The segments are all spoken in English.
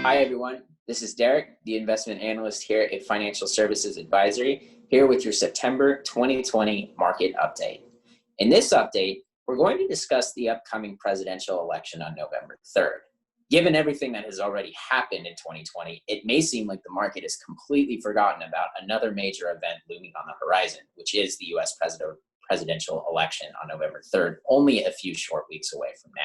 Hi, everyone. This is Derek, the investment analyst here at Financial Services Advisory, here with your September 2020 market update. In this update, we're going to discuss the upcoming presidential election on November 3rd. Given everything that has already happened in 2020, it may seem like the market has completely forgotten about another major event looming on the horizon, which is the U.S. presidential election on November 3rd, only a few short weeks away from now.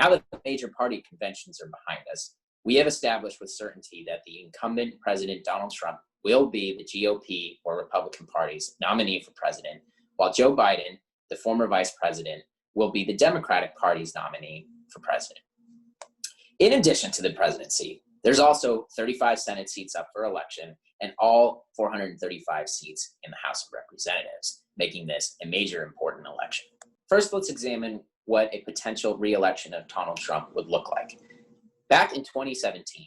Now that the major party conventions are behind us, we have established with certainty that the incumbent President Donald Trump will be the GOP or Republican Party's nominee for president, while Joe Biden, the former vice president, will be the Democratic Party's nominee for president. In addition to the presidency, there's also 35 Senate seats up for election and all 435 seats in the House of Representatives, making this a major important election. First, let's examine what a potential re-election of Donald Trump would look like. Back in 2017,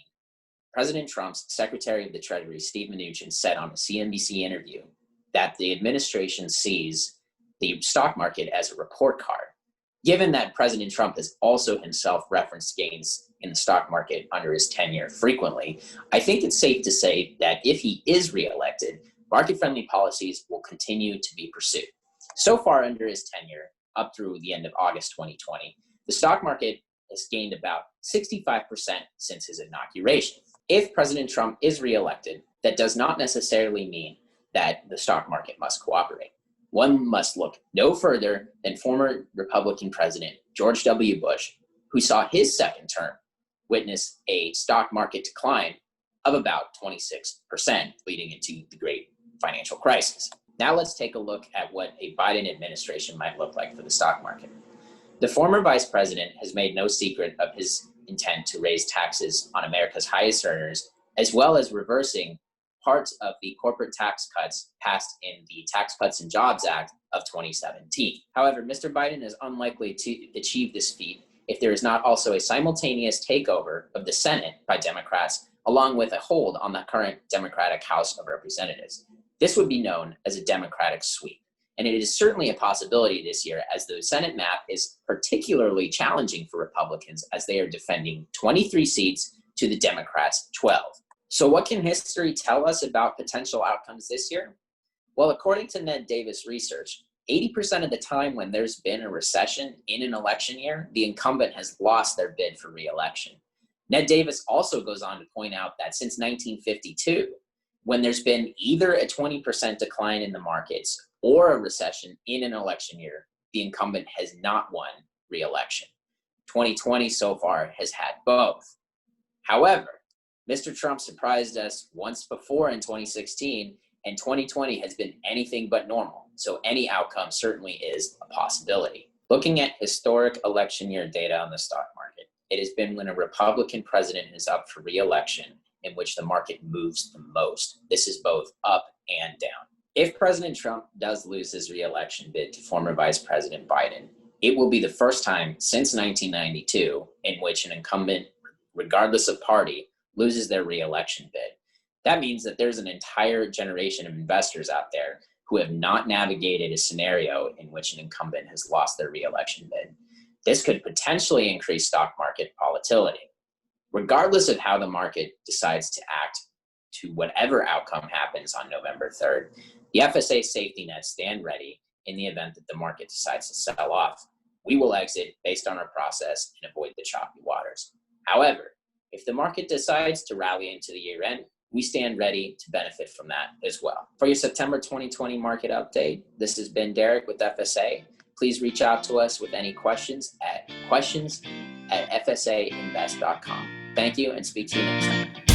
President Trump's Secretary of the Treasury, Steve Mnuchin, said on a CNBC interview that the administration sees the stock market as a report card. Given that President Trump has also himself referenced gains in the stock market under his tenure frequently, I think it's safe to say that if he is reelected, market-friendly policies will continue to be pursued. So far under his tenure, up through the end of August 2020, the stock market has gained about 65% since his inauguration. If President Trump is reelected, that does not necessarily mean that the stock market must cooperate. One must look no further than former Republican President George W. Bush, who saw his second term witness a stock market decline of about 26%, leading into the great financial crisis. Now let's take a look at what a Biden administration might look like for the stock market. The former vice president has made no secret of his intent to raise taxes on America's highest earners, as well as reversing parts of the corporate tax cuts passed in the Tax Cuts and Jobs Act of 2017. However, Mr. Biden is unlikely to achieve this feat if there is not also a simultaneous takeover of the Senate by Democrats, along with a hold on the current Democratic House of Representatives. This would be known as a Democratic sweep. And it is certainly a possibility this year, as the Senate map is particularly challenging for Republicans as they are defending 23 seats to the Democrats' 12. So what can history tell us about potential outcomes this year? Well, according to Ned Davis research, 80% of the time when there's been a recession in an election year, the incumbent has lost their bid for re-election. Ned Davis also goes on to point out that since 1952, when there's been either a 20% decline in the markets or a recession in an election year, the incumbent has not won re-election. 2020 so far has had both. However, Mr. Trump surprised us once before in 2016, and 2020 has been anything but normal, so any outcome certainly is a possibility. Looking at historic election year data on the stock market, it has been when a Republican president is up for re-election in which the market moves the most. This is both up and down. If President Trump does lose his re-election bid to former Vice President Biden, it will be the first time since 1992 in which an incumbent, regardless of party, loses their re-election bid. That means that there's an entire generation of investors out there who have not navigated a scenario in which an incumbent has lost their re-election bid. This could potentially increase stock market volatility. Regardless of how the market decides to act to whatever outcome happens on November 3rd, the FSA safety nets stand ready in the event that the market decides to sell off. We will exit based on our process and avoid the choppy waters. However, if the market decides to rally into the year end, we stand ready to benefit from that as well. For your September 2020 market update, this has been Derek with FSA. Please reach out to us with any questions at questions@fsainvest.com. Thank you, and speak to you next time.